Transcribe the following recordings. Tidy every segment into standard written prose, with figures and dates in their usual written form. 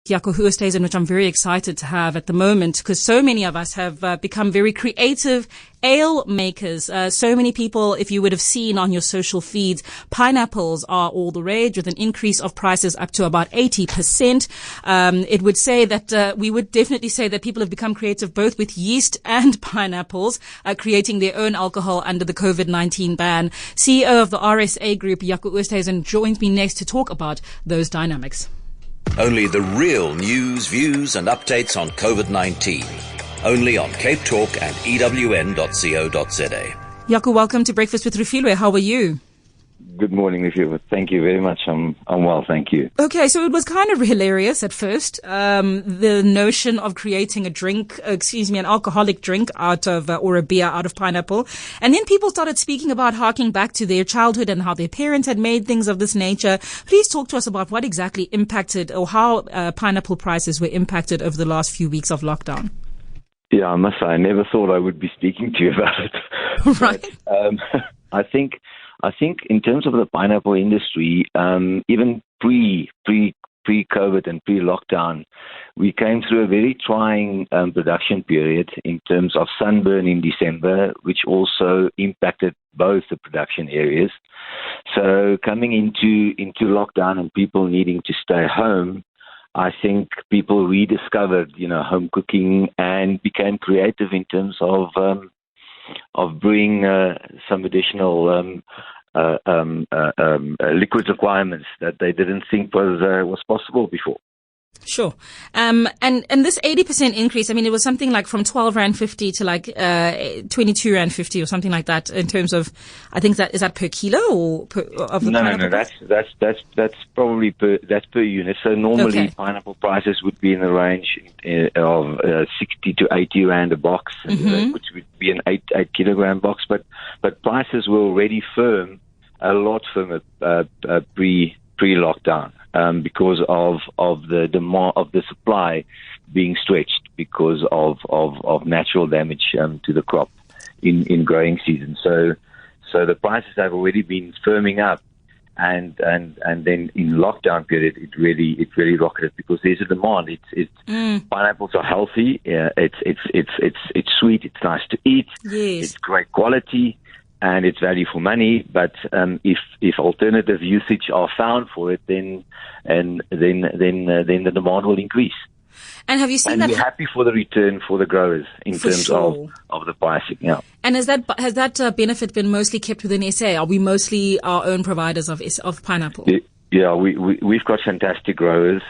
Jaco Oosthuizen, which I'm very excited to have at the moment because so many of us have become very creative ale makers. So many people, if you would have seen on your social feeds, pineapples are all the rage with an increase of prices up to about 80%. It would say that we would definitely say that people have become creative both with yeast and pineapples, creating their own alcohol under the COVID-19 ban. CEO of the RSA Group, Jaco Oosthuizen, joins me next to talk about those dynamics. Only the real news, views and updates on COVID-19. Only on Cape Talk and ewn.co.za. Jaco, welcome to Breakfast with Refilwe. How are you? Good morning, Refilwe. Thank you very much. I'm well, thank you. Okay, so it was kind of hilarious at first, the notion of creating an alcoholic drink out of, or a beer out of pineapple. And then people started speaking about harking back to their childhood and how their parents had made things of this nature. Please talk to us about what exactly impacted or how pineapple prices were impacted over the last few weeks of lockdown. Yeah, I must say, I never thought I would be speaking to you about it. Right. But, I think in terms of the pineapple industry, even pre-COVID and pre-lockdown, we came through a very trying production period in terms of sunburn in December, which also impacted both the production areas. So coming into lockdown and people needing to stay home, I think people rediscovered, home cooking and became creative in terms of brewing some additional liquid requirements that they didn't think was possible before. Sure. And this 80% increase, I mean, it was something like from 12 Rand 50 to like 22 Rand 50 or something like that in terms of, I think is that per kilo or of the pineapple? No, that's probably per unit. So normally pineapple prices would be in the range of 60 to 80 Rand a box, which would be an 8 kilogram box. But prices were already firm, a lot firmer pre-lockdown. Because of the demand of the supply being stretched because of natural damage to the crop in growing season. So the prices have already been firming up, and then in lockdown period it really rocketed because there's a demand. Pineapples are healthy. It's sweet. It's nice to eat. Yes. It's great quality. And it's value for money, but if alternative usage are found for it, then the demand will increase. And have you seen that? We're happy for the return for the growers in terms of the pricing. Yeah. And has that benefit been mostly kept within SA? Are we mostly our own providers of pineapple? Yeah, we've got fantastic growers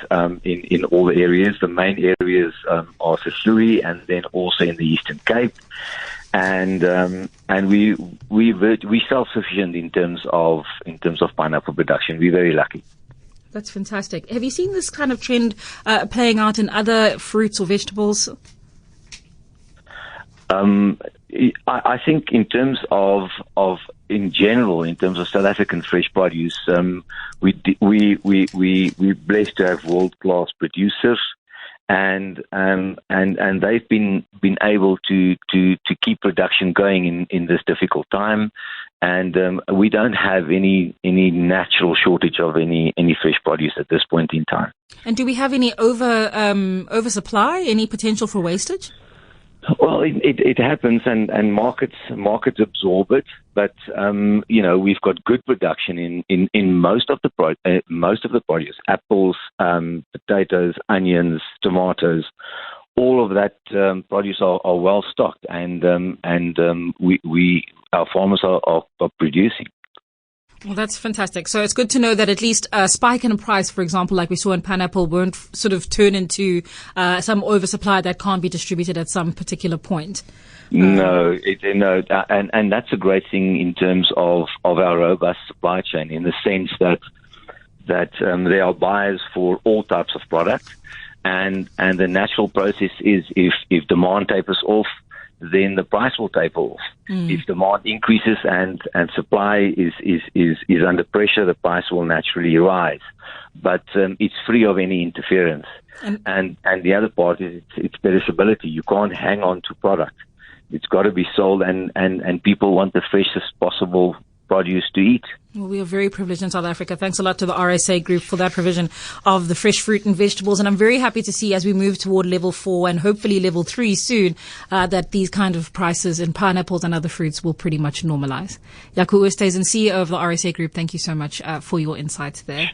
in all the areas. The main areas are Seshui and then also in the Eastern Cape. And we're self-sufficient in terms of pineapple production. We're very lucky. That's fantastic. Have you seen this kind of trend playing out in other fruits or vegetables? I think in terms of in general, in terms of South African fresh produce, we're blessed to have world-class producers. And they've been able to keep production going in this difficult time, and we don't have any natural shortage of any fresh produce at this point in time. And do we have any oversupply? Any potential for wastage? Well, it happens, and markets absorb it. But we've got good production in most of the produce: apples, potatoes, onions, tomatoes. All of that produce are well stocked, and our farmers are producing. Well, that's fantastic. So it's good to know that at least a spike in a price, for example, like we saw in pineapple, won't sort of turn into some oversupply that can't be distributed at some particular point. No, and that's a great thing in terms of our robust supply chain, in the sense that there are buyers for all types of product, and the natural process is if demand tapers off, then the price will taper off. If demand increases and supply is under pressure, the price will naturally rise. But it's free of any interference. And the other part is its perishability. You can't hang on to product. It's got to be sold, and people want the freshest possible produce to eat. Well, we are very privileged in South Africa. Thanks a lot to the RSA Group for that provision of the fresh fruit and vegetables. And I'm very happy to see as we move toward level 4 and hopefully level 3 soon, that these kind of prices in pineapples and other fruits will pretty much normalize. Jaco Oosthuizen, CEO of the RSA Group, thank you so much for your insights there.